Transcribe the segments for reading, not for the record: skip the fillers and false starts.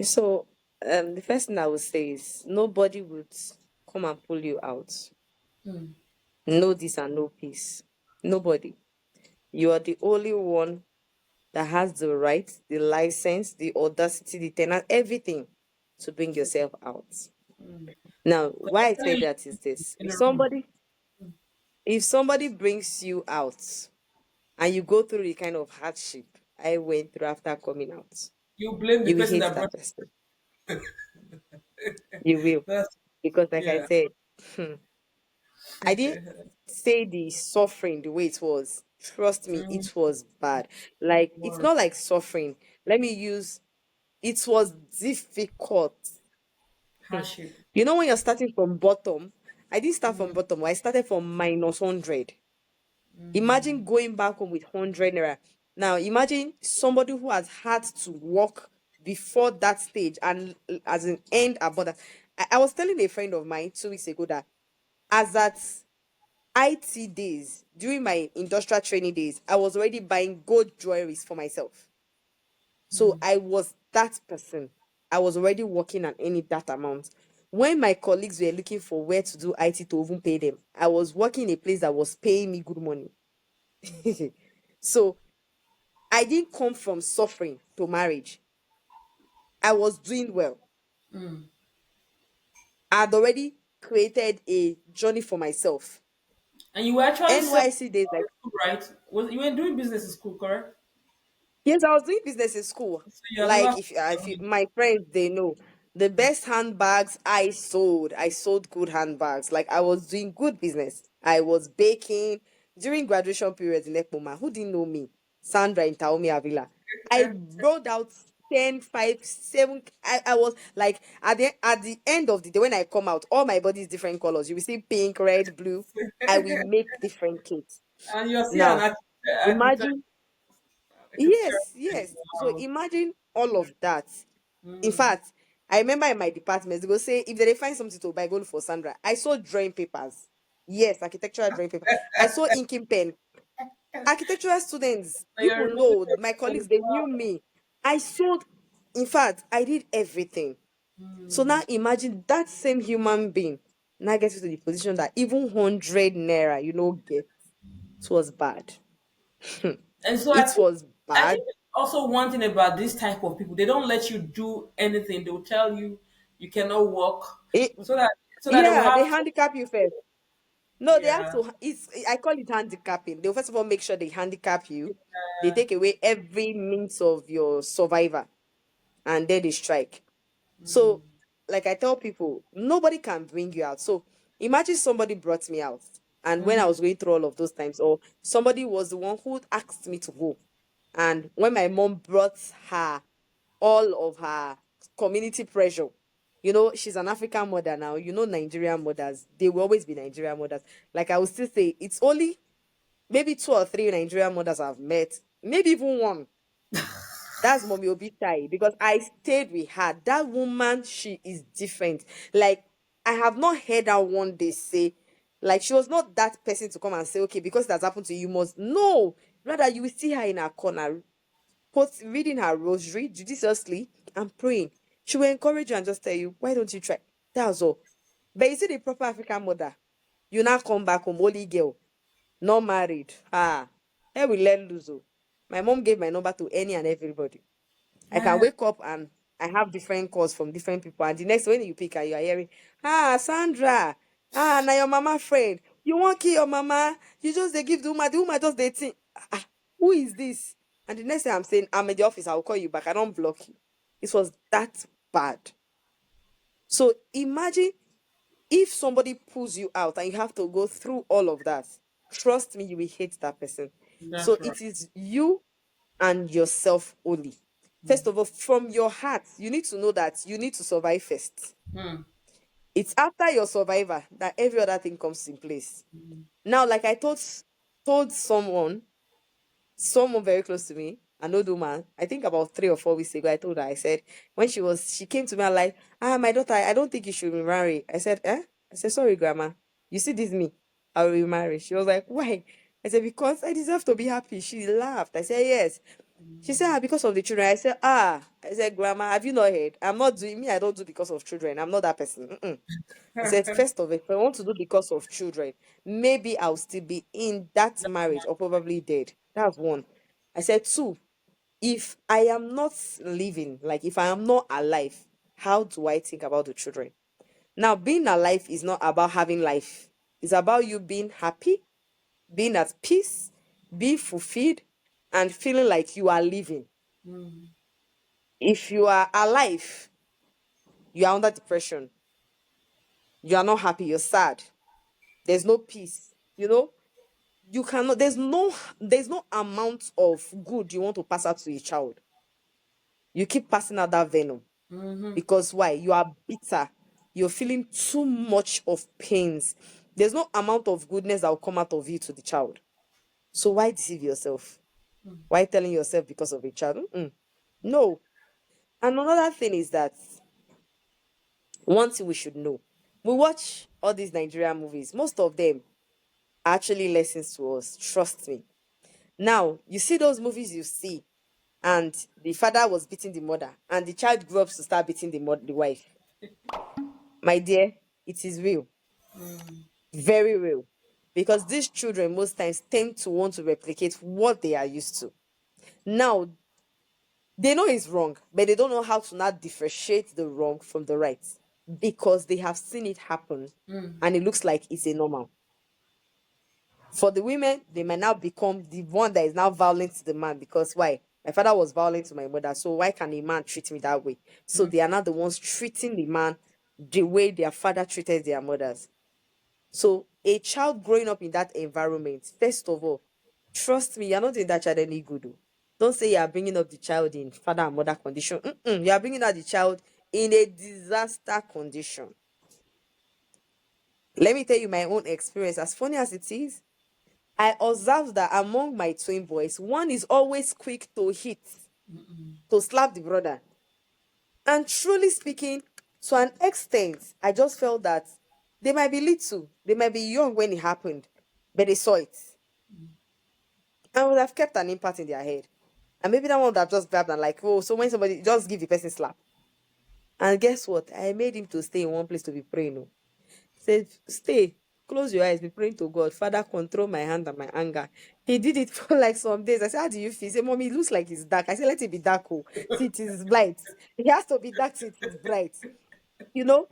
So, the first thing I would say is nobody would come and pull you out. Mm. No this and no peace. Nobody. You are the only one that has the right, the license, the audacity, the tenant, everything to bring yourself out. Mm. Now, So why I you're say telling me that is this: in the room. if somebody brings you out and you go through the kind of hardship I went through after coming out, You blame the you will person hate that brought that person. You will, that's because like I yeah. said, I didn't say the suffering the way it was. Trust me, Mm. it was bad. Like, it's Word. not like suffering. Let me use, it was difficult. Hardship. You know, when you're starting from bottom, I didn't start from Mm. bottom. I started from minus 100. Imagine going back home with 100 naira. Now, imagine somebody who has had to work before that stage and as an end about that. I was telling a friend of mine 2 weeks ago that as at IT days, during my industrial training days, I was already buying gold jewelries for myself. So Mm. I was that person. I was already working and earning that amount. When my colleagues were looking for where to do IT to even pay them, I was working in a place that was paying me good money. So I didn't come from suffering to marriage. I was doing well. Mm. I had already created a journey for myself. And you were actually selling NYC days, like, school, right? Was you were doing business in school, correct? yes, I was doing business in school. So you have Like, never if you, my friends, they know the best handbags I sold. I sold good handbags. Like, I was doing good business. I was baking during graduation period in Ekpoma. Who didn't know me? Sandra in Taomi Avila. I rolled out 10, 5, 7. I was like, at the end of the day, when I come out, all my body is different colors. You will see pink, red, blue. I will make different cakes. and you're still an Now, imagine. architecture. Yes, yes. So Wow. imagine all of that. In Mm. fact, I remember in my department, they go say, if they find something to buy, go look for Sandra. I saw drawing papers. Yes, architectural drawing paper. I saw inking pen. Architectural students, So you're people removing know, my everything. colleagues, they knew Wow. me. I sold, in fact, I did everything. So now Mm. imagine that same human being now gets to the position that even 100 naira, get. It was bad. And so It was I bad. think also one thing about this type of people, they don't let you do anything. They will tell you you cannot walk, It, so that they will yeah, they have to. handicap you first. No, they have Yeah. to. It's I call it handicapping. They'll first of all make sure they handicap you. They Yeah. take away every means of your survivor, and then they strike. So, like I tell people, nobody can bring you out. So imagine somebody brought me out, and when I Mm. was going through all of those times, or somebody was the one who asked me to go, and when my mom brought her all of her community pressure. She's an African mother now. Nigerian mothers, they will always be Nigerian mothers. Like, I would still say it's only maybe two or three Nigerian mothers I've met, maybe even one. That's Mommy Obitai, because I stayed with her. That woman, she is different. Like, I have not heard her one day say, like, she was not that person to come and say, okay, because it has happened to you, you must. No, rather, you will see her in her corner, reading her rosary judiciously and praying. She will encourage you and just tell you, why don't you try? That's all. But you see the proper African mother, you now come back home, only girl, not married. Here we let loose. Oh. My mom gave my number to any and everybody. I can Man, wake up and I have different calls from different people. And the next when you pick her, you are hearing, Sandra, now your mama friend. You won't kill your mama. You just they give the woman just they think, who is this? And the next thing I'm saying, I'm in the office, I'll call you back. I don't block you. It was that bad. So imagine if somebody pulls you out and you have to go through all of that. Trust me, you will hate that person. So that's right. it is you and yourself only. First of all, from your heart, you need to know that you need to survive first. Mm. It's after your survivor that every other thing comes in place. Now, like I told someone very close to me, an old woman, I think about 3 or 4 weeks ago, I told her, I said, when she came to me and like, my daughter, I don't think you should remarry. I said, eh? I said, sorry, grandma. You see this me? I will remarry. She was like, why? I said, because I deserve to be happy. She laughed. I said, yes. She said, ah, because of the children. I said, ah, I said, Grandma, have you not heard? I'm not doing me, I don't do because of children. I'm not that person. Mm-mm. I said, first of all, if I want to do because of children, maybe I'll still be in that marriage or probably dead. That's one. I said, two, if I am not living, like if I am not alive, how do I think about the children? Now, being alive is not about having life. It's about you being happy, being at peace, being fulfilled, and feeling like you are living. If you are alive, you are under depression, you are not happy, you're sad, there's no peace, you cannot, there's no amount of good you want to pass out to a child. You keep passing out that venom. Because why? You are bitter, you're feeling too much of pains. There's no amount of goodness that will come out of you to the child. So why deceive yourself? Why telling yourself because of a child? Mm-mm. No. And another thing is that one thing we should know, we watch all these Nigerian movies, most of them are actually lessons to us. Trust me. Now, you see those movies you see, and the father was beating the mother, and the child grew up to start beating the wife. My dear, it is real, very real. Because these children most times tend to want to replicate what they are used to. Now, they know it's wrong, but they don't know how to now differentiate the wrong from the right because they have seen it happen and it looks like it's a normal. For the women, they might now become the one that is now violent to the man because why? My father was violent to my mother, so why can a man treat me that way? So they are not the ones treating the man the way their father treated their mothers. So a child growing up in that environment, first of all, trust me, you're not doing that child any good. Oh. Don't say you are bringing up the child in father and mother condition. Mm-mm, you are bringing up the child in a disaster condition. Let me tell you my own experience. As funny as it is, I observed that among my twin boys, one is always quick to hit, to slap the brother. And truly speaking, to an extent, I just felt that they might be little, they might be young when it happened, but they saw it and would have kept an impact in their head. And maybe that one would have just grabbed and like, oh, so when somebody just give the person slap. And guess what? I made him to stay in one place to be praying. Oh. Said, stay, close your eyes, be praying to God. Father, control my hand and my anger. He did it for like some days. I said, how do you feel? He said, Mommy, it looks like it's dark. I said, let it be dark. Oh. See, it is bright. It has to be dark, see, it is bright. You know?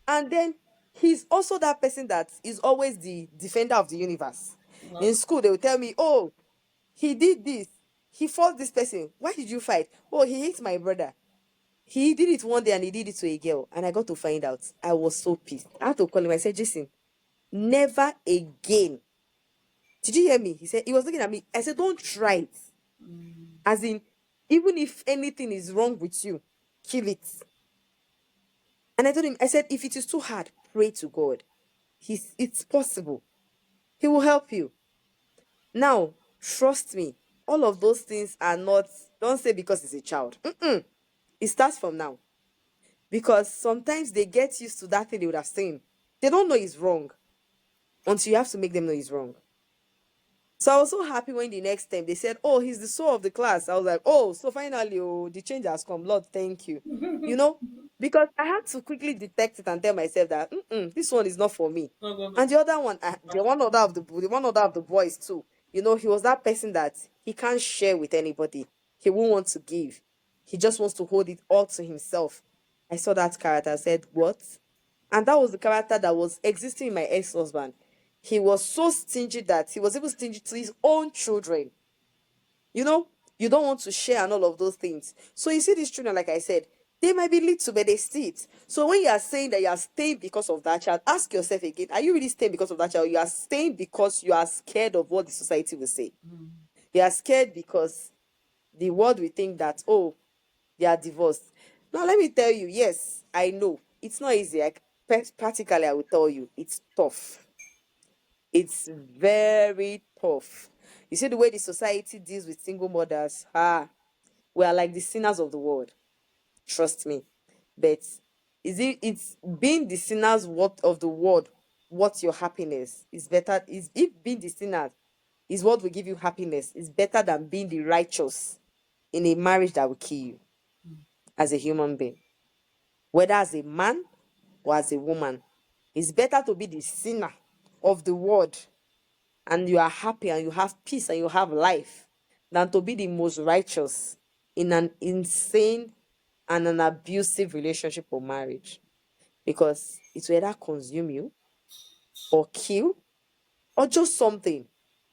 And then he's also that person that is always the defender of the universe. In school, they will tell me, oh, he did this. He fought this person. Why did you fight? Oh, he hit my brother. He did it one day and he did it to a girl. And I got to find out. I was so pissed. I had to call him. I said, Jason, never again. Did you hear me? He said, he was looking at me. I said, don't try it. As in, even if anything is wrong with you, kill it. And I told him, I said, if it is too hard, pray to God. It's possible. He will help you. Now, trust me, all of those things are not, don't say because it's a child. Mm-mm. It starts from now. Because sometimes they get used to that thing they would have seen. They don't know it's wrong until you have to make them know it's wrong. So I was so happy when the next time they said, oh, he's the soul of the class. I was like, oh, so finally, oh, the change has come. Lord, thank you. You know, because I had to quickly detect it and tell myself that this one is not for me. Not gonna. And the other one, the one other of the boys too. He was that person that he can't share with anybody. He won't want to give. He just wants to hold it all to himself. I saw that character. I said, what? And that was the character that was existing in my ex-husband. He was so stingy that he was even stingy to his own children. You know, you don't want to share and all of those things. So you see these children, like I said, they might be little, but they see it. So when you are saying that you are staying because of that child, ask yourself again, are you really staying because of that child? You are staying because you are scared of what the society will say. You are scared because the world will think that, oh, they are divorced. Now, let me tell you, yes, I know. It's not easy. Practically, I will tell you, it's tough. It's very tough. You see the way the society deals with single mothers, we are like the sinners of the world. Trust me. But it's being the sinners what of the world, what's your happiness is better is if being the sinner is what will give you happiness is better than being the righteous. in a marriage that will kill you as a human being, whether as a man or as a woman. It's better to be the sinner of the world and you are happy and you have peace and you have life than to be the most righteous in an insane and an abusive relationship or marriage, because it will either consume you or kill or just something.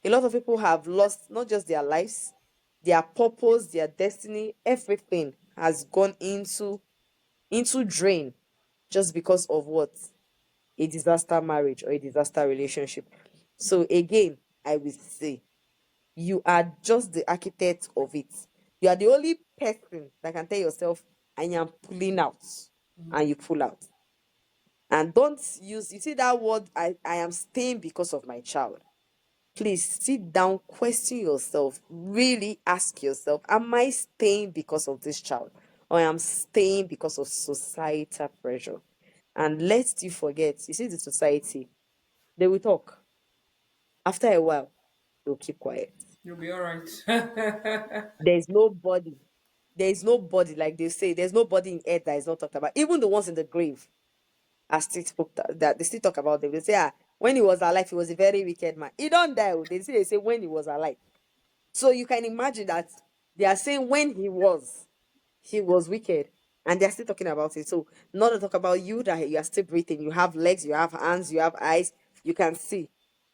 A lot of people have lost not just their lives, their purpose, their destiny, everything has gone into drain just because of what? A disaster marriage or a disaster relationship. So again, I will say you are just the architect of it. You are the only person that can tell yourself, I am pulling out, and you pull out. And don't use, you see that word, I am staying because of my child. Please sit down, question yourself, really ask yourself, am I staying because of this child? Or am I staying because of societal pressure? And lest you forget, you see the society, they will talk. After a while, they'll keep quiet. You'll be all right. There's nobody. There's nobody, like they say, there's nobody in earth that is not talked about. Even the ones in the grave are still spoke that they still talk about them. They say, when he was alive, he was a very wicked man. He don't die. Oh. They say when he was alive. So you can imagine that they are saying when he was wicked. And they're still talking about it. So not to talk about you that you are still breathing. You have legs, you have hands, you have eyes, you can see.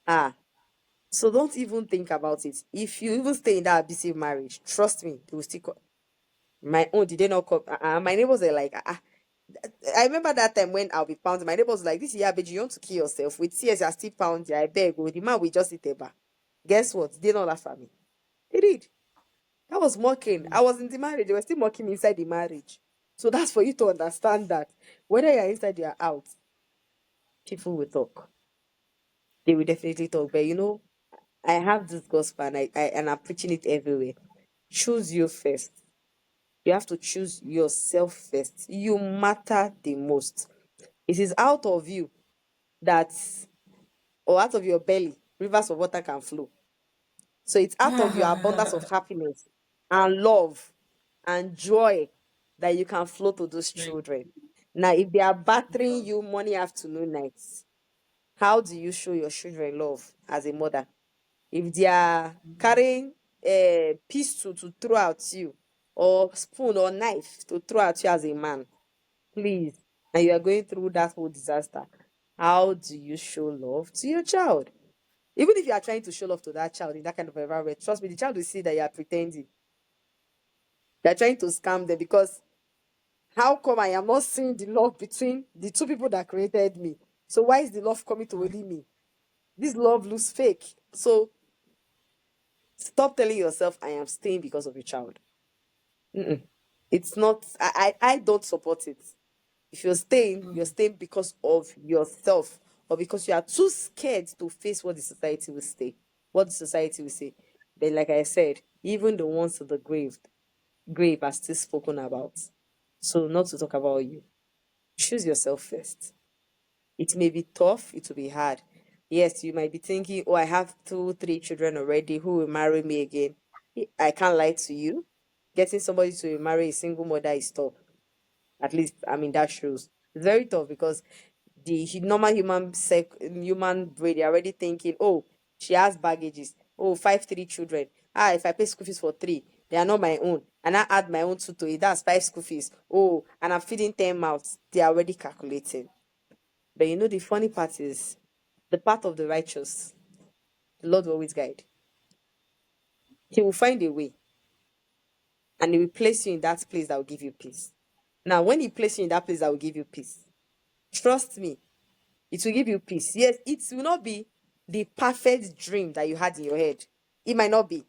Ah, so don't even think about it. If you even stay in that abusive marriage, trust me, they will still call. My own, did they not come? My neighbors are like, I remember that time when I'll be pounding. My neighbors were like, this year, bitch, you want to kill yourself. With tears, you're still pounding. I beg, oh, the man will just eat a bar. Guess what? They don't laugh at me. They did. That was mocking. I was in the marriage. They were still mocking me inside the marriage. So that's for you to understand that whether you're inside or out, people will talk. They will definitely talk. But I have this gospel and I'm preaching it everywhere. Choose you first. You have to choose yourself first. You matter the most. It is out of you that, or out of your belly, rivers of water can flow. So it's out of your abundance of happiness and love and joy that you can flow to those Like, children. Now, if they are battering you morning, afternoon, nights, how do you show your children love as a mother? If they are carrying a pistol to throw at you, or spoon or knife to throw at you as a man, please, and you are going through that whole disaster, how do you show love to your child? Even if you are trying to show love to that child in that kind of environment, trust me, the child will see that you are pretending. You are trying to scam them, because how come I am not seeing the love between the two people that created me? So why is the love coming to only me? This love looks fake. So stop telling yourself I am staying because of a child. Mm-mm. It's not. I don't support it. If you're staying because of yourself, or because you are too scared to face what the society will say. What the society will say. But like I said, even the ones to the grave are still spoken about. So not to talk about you. Choose yourself first. It may be tough, it will be hard. Yes, you might be thinking, oh, I have two, three children already. Who will marry me again? I can't lie to you. Getting somebody to marry a single mother is tough. At least, I mean, that shows. It's very tough because the normal human brain, they're already thinking, oh, she has baggages. Oh, five, three children. If I pay school fees for three, they are not my own. And I add my own two to it. That's five school fees. Oh, and I'm feeding 10 mouths. They are already calculating. But the funny part is the path of the righteous, the Lord will always guide. He will find a way, and He will place you in that place that will give you peace. Now, when He places you in that place that will give you peace, trust me, it will give you peace. Yes, it will not be the perfect dream that you had in your head. It might not be.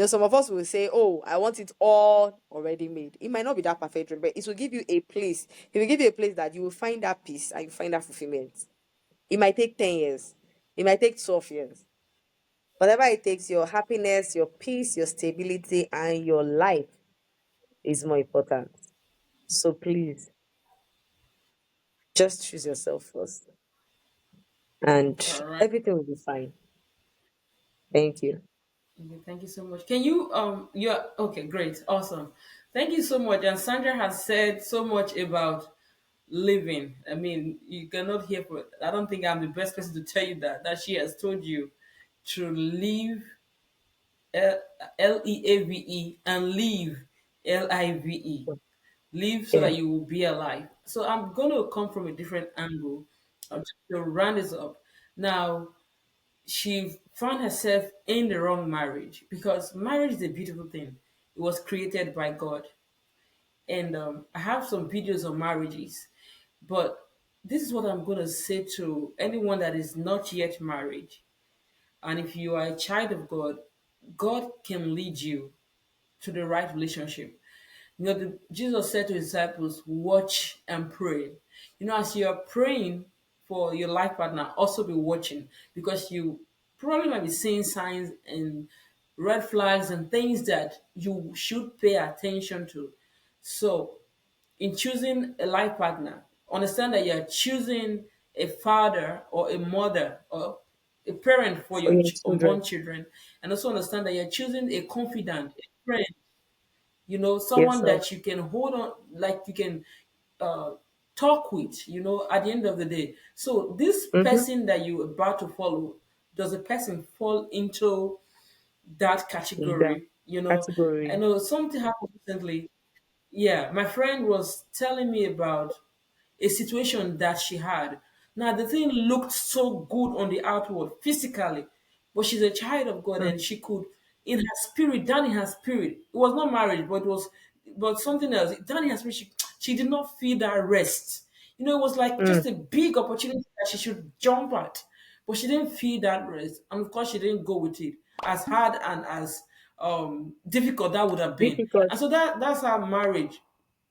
Some of us will say, oh, I want it all already made. It might not be that perfect dream, but it will give you a place. It will give you a place that you will find that peace and you find that fulfillment. It might take 10 years. It might take 12 years. Whatever it takes, your happiness, your peace, your stability, and your life is more important. So please, just choose yourself first, and all right. everything will be fine. Thank you. Okay, thank you so much. Can you you're okay, great, awesome. Thank you so much. And Sandra has said so much about living. I mean, you cannot hear for I don't think I'm the best person to tell you that she has told you to live Leave and live Live. Live so Yeah. that you will be alive. So I'm going to come from a different angle to round this up. Now, she found herself in the wrong marriage because marriage is a beautiful thing. It was created by God. And I have some videos on marriages, but this is what I'm going to say to anyone that is not yet married. And if you are a child of God, God can lead you to the right relationship. Jesus said to his disciples, watch and pray. As you are praying for your life partner, also be watching because you probably might be seeing signs and red flags and things that you should pay attention to. So, in choosing a life partner, understand that you're choosing a father or a mother or a parent for For your your unborn children. children, and also understand that you're choosing a confidant, a friend, Yes, someone sir. that you can hold on, like you can uh, talk with, at the end of the day. So this Mm-hmm. person that you're about to follow, does the person fall into that That category? I category. know something happened recently. Yeah, my friend was telling me about a situation that she had. Now, the thing looked so good on the outward, physically, but she's a child of God Mm, and she could, in her spirit, down in her spirit, it was not marriage, but it was, but something else. Down in her spirit, she did not feel that rest. It was like mm, just a big opportunity that she should jump at, but she didn't feel that rest. And of course, she didn't go with it. As hard and as difficult that would have been. difficult. And so that's how marriage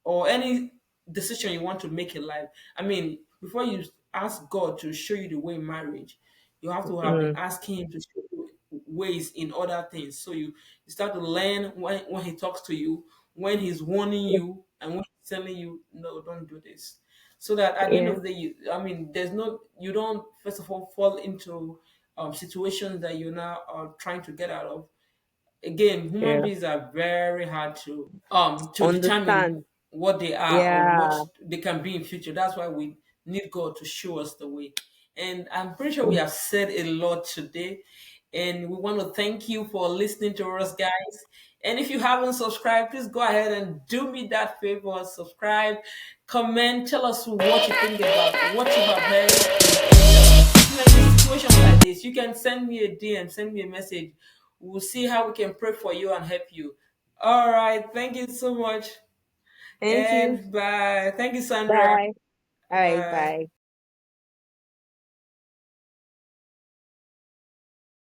or any decision you want to make in life. I mean, before you ask God to show you the way in marriage, you have to have been Mm, asking Him to show you ways in other things. So you start to learn when He talks to you, when He's warning you, and when He's telling you, no, don't do this. So that at the end yeah, of the day, I mean, you don't first of all fall into situations that you now are trying to get out of. Again, human yeah. beings are very hard to determine Understand. what they are or what Yeah. they can be in future. That's why we need God to show us the way. And I'm pretty sure we Mm, have said a lot today. And we want to thank you for listening to us, guys. And if you haven't subscribed, please go ahead and do me that favor. Subscribe, comment, tell us what you think about what you have heard. And in a situation like this, you can send me a DM, send me a message. We'll see how we can pray for you and help you. All right. Thank you so much. Thank you. And bye. Thank you, Sandra. Bye. All right. Bye. Bye.